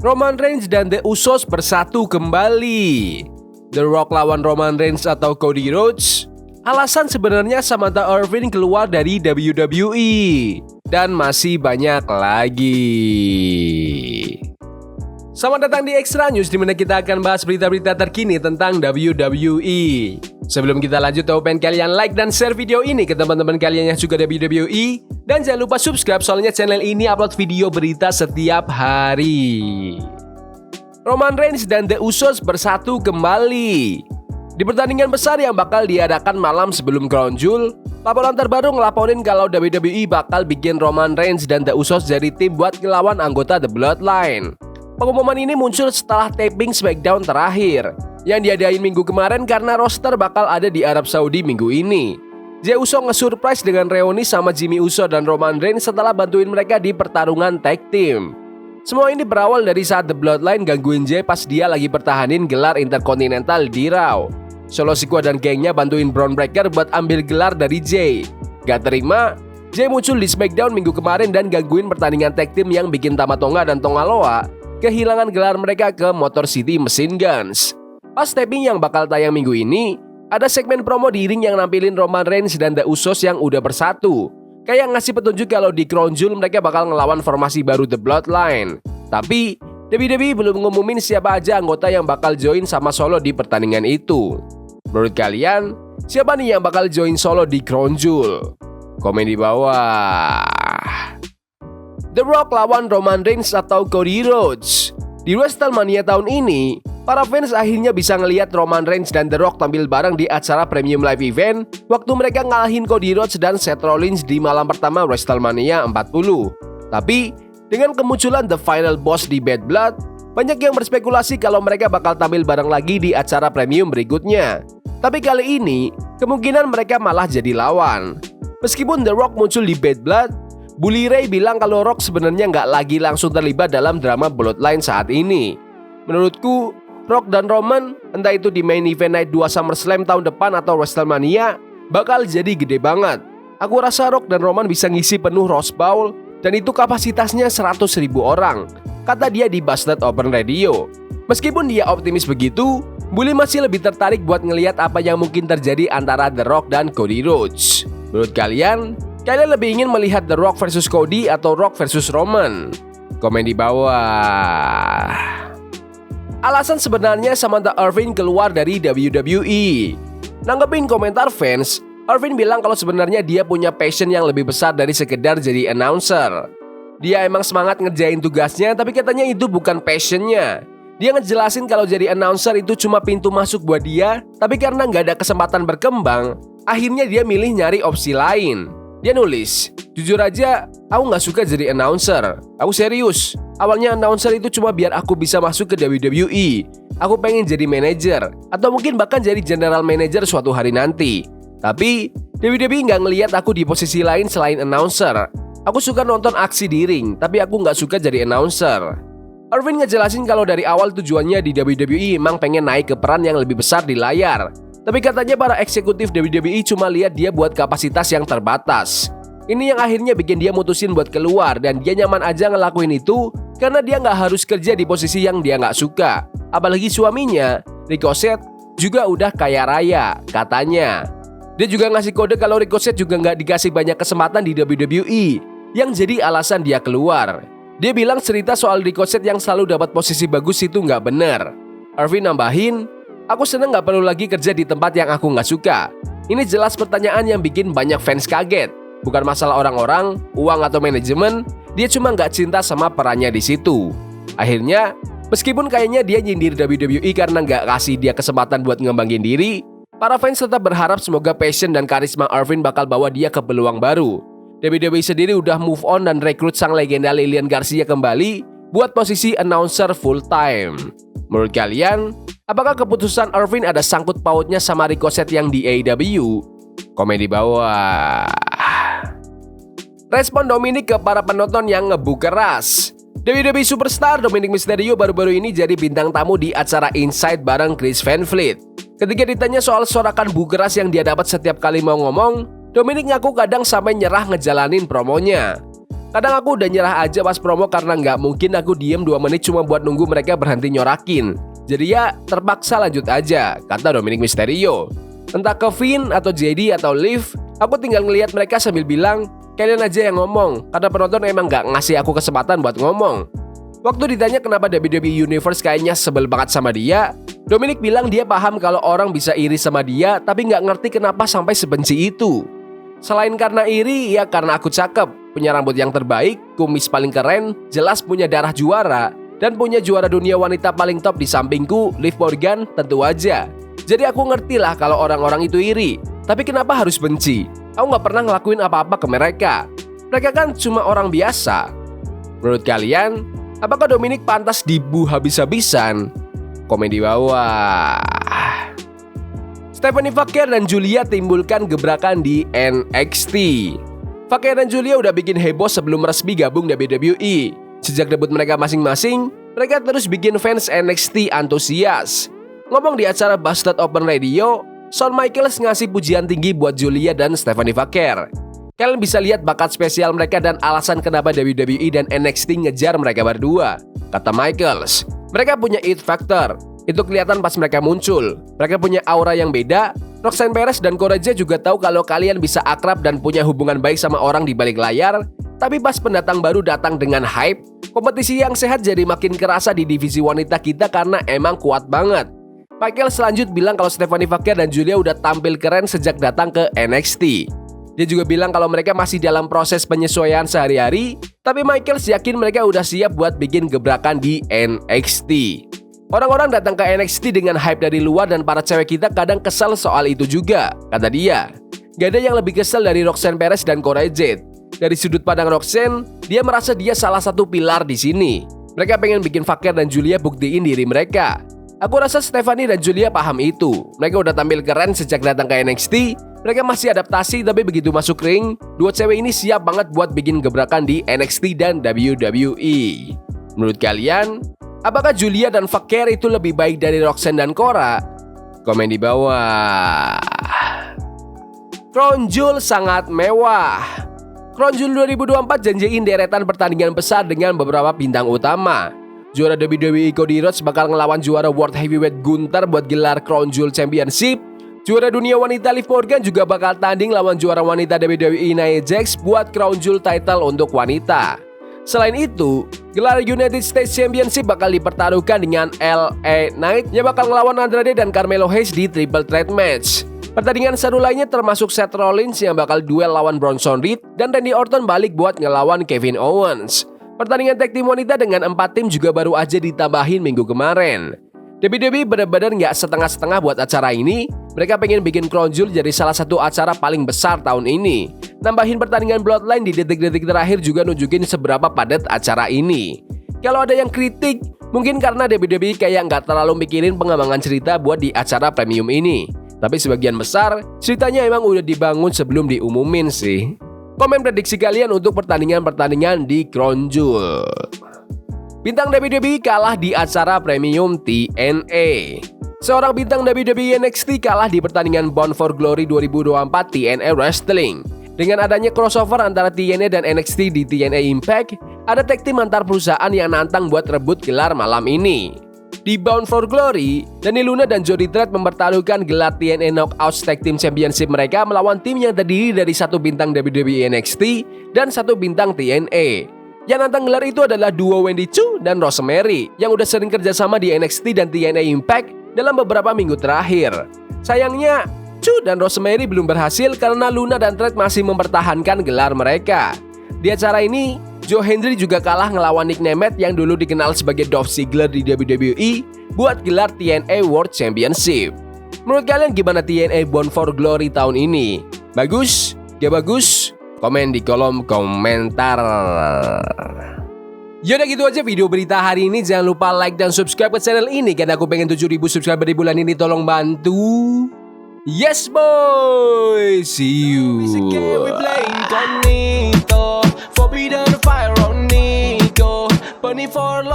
Roman Reigns dan The Usos bersatu kembali. The Rock lawan Roman Reigns atau Cody Rhodes? Alasan sebenarnya Samantha Irvin keluar dari WWE. Dan masih banyak lagi. Selamat datang di Extra News, di mana kita akan bahas berita-berita terkini tentang WWE. Sebelum kita lanjut, aku pengen kalian like dan share video ini ke teman-teman kalian yang suka WWE. Dan jangan lupa subscribe, soalnya channel ini upload video berita setiap hari. Roman Reigns dan The Usos bersatu kembali. Di pertandingan besar yang bakal diadakan malam sebelum Crown Jewel, laporan terbaru ngelaporin kalau WWE bakal bikin Roman Reigns dan The Usos jadi tim buat ngelawan anggota The Bloodline. Pengumuman ini muncul setelah taping SmackDown terakhir yang diadain minggu kemarin karena roster bakal ada di Arab Saudi minggu ini. Jey Uso nge-surprise dengan reuni sama Jimmy Uso dan Roman Reigns setelah bantuin mereka di pertarungan tag team. Semua ini berawal dari saat The Bloodline gangguin Jey pas dia lagi pertahanin gelar Intercontinental di Raw. Solo Sikoa dan gengnya bantuin Bron Breakker buat ambil gelar dari Jey. Gak terima, Jey muncul di SmackDown minggu kemarin dan gangguin pertandingan tag team yang bikin Tama Tonga dan Tonga Loa kehilangan gelar mereka ke Motor City Machine Guns. Pas taping yang bakal tayang minggu ini, ada segmen promo di ring yang nampilin Roman Reigns dan The Usos yang udah bersatu. Kayak ngasih petunjuk kalau di Crown Jewel mereka bakal ngelawan formasi baru The Bloodline. Tapi WWE belum ngumumin siapa aja anggota yang bakal join sama Solo di pertandingan itu. Menurut kalian, siapa nih yang bakal join Solo di Crown Jewel? Komen di bawah. The Rock lawan Roman Reigns atau Cody Rhodes? Di WrestleMania tahun ini, para fans akhirnya bisa ngelihat Roman Reigns dan The Rock tampil bareng di acara Premium Live Event waktu mereka ngalahin Cody Rhodes dan Seth Rollins di malam pertama WrestleMania 40. Tapi, dengan kemunculan The Final Boss di Bad Blood, banyak yang berspekulasi kalau mereka bakal tampil bareng lagi di acara premium berikutnya. Tapi kali ini, kemungkinan mereka malah jadi lawan. Meskipun The Rock muncul di Bad Blood, Bully Ray bilang kalau Rock sebenarnya nggak lagi langsung terlibat dalam drama Bloodline saat ini. Menurutku, Rock dan Roman, entah itu di Main Event Night 2 SummerSlam tahun depan atau WrestleMania, bakal jadi gede banget. Aku rasa Rock dan Roman bisa ngisi penuh Rose Bowl, dan itu kapasitasnya 100.000 orang, kata dia di Busted Open Radio. Meskipun dia optimis begitu, Bully masih lebih tertarik buat ngelihat apa yang mungkin terjadi antara The Rock dan Cody Rhodes. Menurut kalian lebih ingin melihat The Rock versus Cody atau Rock versus Roman? Komen di bawah. Alasan sebenarnya Samantha Irvin keluar dari WWE. Nanggepin komentar fans, Irvin bilang kalau sebenarnya dia punya passion yang lebih besar dari sekedar jadi announcer. Dia emang semangat ngerjain tugasnya, tapi katanya itu bukan passionnya. Dia ngejelasin kalau jadi announcer itu cuma pintu masuk buat dia, tapi karena nggak ada kesempatan berkembang, akhirnya dia milih nyari opsi lain. Dia nulis, jujur aja, aku nggak suka jadi announcer. Aku serius. Awalnya announcer itu cuma biar aku bisa masuk ke WWE. Aku pengen jadi manajer, atau mungkin bahkan jadi general manager suatu hari nanti. Tapi WWE nggak ngelihat aku di posisi lain selain announcer. Aku suka nonton aksi di ring, tapi aku nggak suka jadi announcer. Irvin ngejelasin kalau dari awal tujuannya di WWE emang pengen naik ke peran yang lebih besar di layar. Tapi katanya para eksekutif WWE cuma lihat dia buat kapasitas yang terbatas. Ini yang akhirnya bikin dia mutusin buat keluar, dan dia nyaman aja ngelakuin itu karena dia nggak harus kerja di posisi yang dia nggak suka. Apalagi suaminya, Ricochet, juga udah kaya raya, katanya. Dia juga ngasih kode kalau Ricochet juga nggak dikasih banyak kesempatan di WWE, yang jadi alasan dia keluar. Dia bilang cerita soal Ricochet yang selalu dapat posisi bagus itu nggak benar. Irvin nambahin, aku seneng gak perlu lagi kerja di tempat yang aku gak suka. Ini jelas pertanyaan yang bikin banyak fans kaget. Bukan masalah orang-orang, uang atau manajemen, dia cuma gak cinta sama perannya di situ. Akhirnya, meskipun kayaknya dia nyindir WWE karena gak kasih dia kesempatan buat ngembangin diri, para fans tetap berharap semoga passion dan karisma Irvin bakal bawa dia ke peluang baru. WWE sendiri udah move on dan rekrut sang legenda Lilian Garcia kembali buat posisi announcer full time. Menurut kalian, apakah keputusan Irvin ada sangkut pautnya sama Ricochet yang di AEW? Komen di bawah. Respon Dominic ke para penonton yang ngebu keras. WWE Superstar Dominic Mysterio baru-baru ini jadi bintang tamu di acara Inside bareng Chris Van Vliet. Ketika ditanya soal sorakan bu keras yang dia dapat setiap kali mau ngomong, Dominic ngaku kadang sampai nyerah ngejalanin promonya. Kadang aku udah nyerah aja pas promo karena nggak mungkin aku diem 2 menit cuma buat nunggu mereka berhenti nyorakin. Jadi ya terpaksa lanjut aja, kata Dominic Mysterio. Entah ke Finn atau JD atau Liv, aku tinggal ngelihat mereka sambil bilang, kalian aja yang ngomong, karena penonton emang nggak ngasih aku kesempatan buat ngomong. Waktu ditanya kenapa WWE Universe kayaknya sebel banget sama dia, Dominic bilang dia paham kalau orang bisa iri sama dia, tapi nggak ngerti kenapa sampai sebenci itu. Selain karena iri, ya karena aku cakep, punya rambut yang terbaik, kumis paling keren, jelas punya darah juara, dan punya juara dunia wanita paling top di sampingku, Liv Morgan, tentu aja. Jadi aku ngerti lah kalau orang-orang itu iri. Tapi kenapa harus benci? Aku nggak pernah ngelakuin apa-apa ke mereka. Mereka kan cuma orang biasa. Menurut kalian, apakah Dominic pantas dibu habis-habisan? Komen di bawah. Stephanie Vaquer dan Giulia timbulkan gebrakan di NXT. Vaquer dan Giulia udah bikin heboh sebelum resmi gabung WWE. Sejak debut mereka masing-masing, mereka terus bikin fans NXT antusias. Ngomong di acara Busted Open Radio, Shawn Michaels ngasih pujian tinggi buat Giulia dan Stephanie Vaquer. Kalian bisa lihat bakat spesial mereka dan alasan kenapa WWE dan NXT ngejar mereka berdua, kata Michaels. Mereka punya it factor. Itu kelihatan pas mereka muncul. Mereka punya aura yang beda. Roxanne Perez dan Cora Jade juga tahu kalau kalian bisa akrab dan punya hubungan baik sama orang di balik layar. Tapi pas pendatang baru datang dengan hype, kompetisi yang sehat jadi makin kerasa di divisi wanita kita karena emang kuat banget. Michael selanjut bilang kalau Stephanie Vaquer dan Giulia udah tampil keren sejak datang ke NXT. Dia juga bilang kalau mereka masih dalam proses penyesuaian sehari-hari, tapi Michael yakin mereka udah siap buat bikin gebrakan di NXT. Orang-orang datang ke NXT dengan hype dari luar dan para cewek kita kadang kesal soal itu juga, kata dia. Gak ada yang lebih kesal dari Roxanne Perez dan Cora Jade. Dari sudut pandang Roxanne, dia merasa dia salah satu pilar di sini. Mereka pengen bikin Vaquer dan Giulia buktiin diri mereka. Aku rasa Stephanie dan Giulia paham itu. Mereka udah tampil keren sejak datang ke NXT. Mereka masih adaptasi, tapi begitu masuk ring, dua cewek ini siap banget buat bikin gebrakan di NXT dan WWE. Menurut kalian, apakah Giulia dan Vaquer itu lebih baik dari Roxanne dan Cora? Komen di bawah. Crown Jewel sangat mewah. Crown Jewel 2024 janjiin deretan pertandingan besar dengan beberapa bintang utama. Juara WWE Cody Rhodes bakal ngelawan juara World Heavyweight Gunther buat gelar Crown Jewel Championship. Juara dunia wanita Liv Morgan juga bakal tanding lawan juara wanita WWE Nia Jax buat Crown Jewel title untuk wanita. Selain itu, gelar United States Championship bakal dipertaruhkan dengan LA Knight yang bakal ngelawan Andrade dan Carmelo Hayes di triple threat match. Pertandingan seru lainnya termasuk Seth Rollins yang bakal duel lawan Bronson Reed dan Randy Orton balik buat ngelawan Kevin Owens. Pertandingan tag team wanita dengan 4 tim juga baru aja ditambahin minggu kemarin. WWE benar-benar nggak setengah-setengah buat acara ini. Mereka pengen bikin Crown Jewel jadi salah satu acara paling besar tahun ini. Nambahin pertandingan Bloodline di detik-detik terakhir juga nunjukin seberapa padat acara ini. Kalau ada yang kritik, mungkin karena WWE kayak nggak terlalu mikirin pengembangan cerita buat di acara premium ini. Tapi sebagian besar, ceritanya emang udah dibangun sebelum diumumin sih. Komen prediksi kalian untuk pertandingan-pertandingan di Crown Jewel. Bintang WWE kalah di acara premium TNA. Seorang bintang WWE NXT kalah di pertandingan Bound for Glory 2024 TNA Wrestling. Dengan adanya crossover antara TNA dan NXT di TNA Impact, ada tag team antar perusahaan yang nantang buat rebut gelar malam ini. Di Bound for Glory, Dani Luna dan Jody Threat mempertaruhkan gelar TNA Knockouts Tag Team Championship mereka melawan tim yang terdiri dari 1 bintang WWE NXT dan 1 bintang TNA. Yang nantang gelar itu adalah duo Wendy Choo dan Rosemary yang udah sering kerjasama di NXT dan TNA Impact dalam beberapa minggu terakhir. Sayangnya, Choo dan Rosemary belum berhasil karena Luna dan Threat masih mempertahankan gelar mereka. Di acara ini, Joe Hendry juga kalah ngelawan Nick Nemeth yang dulu dikenal sebagai Dolph Ziggler di WWE buat gelar TNA World Championship. Menurut kalian gimana TNA Bound for Glory tahun ini? Bagus? Gak bagus? Komen di kolom komentar. Yaudah gitu aja video berita hari ini. Jangan lupa like dan subscribe ke channel ini karena aku pengen 7.000 subscriber di bulan ini. Tolong bantu. Yes boy. See you. Forbidden fire on Nico, burning for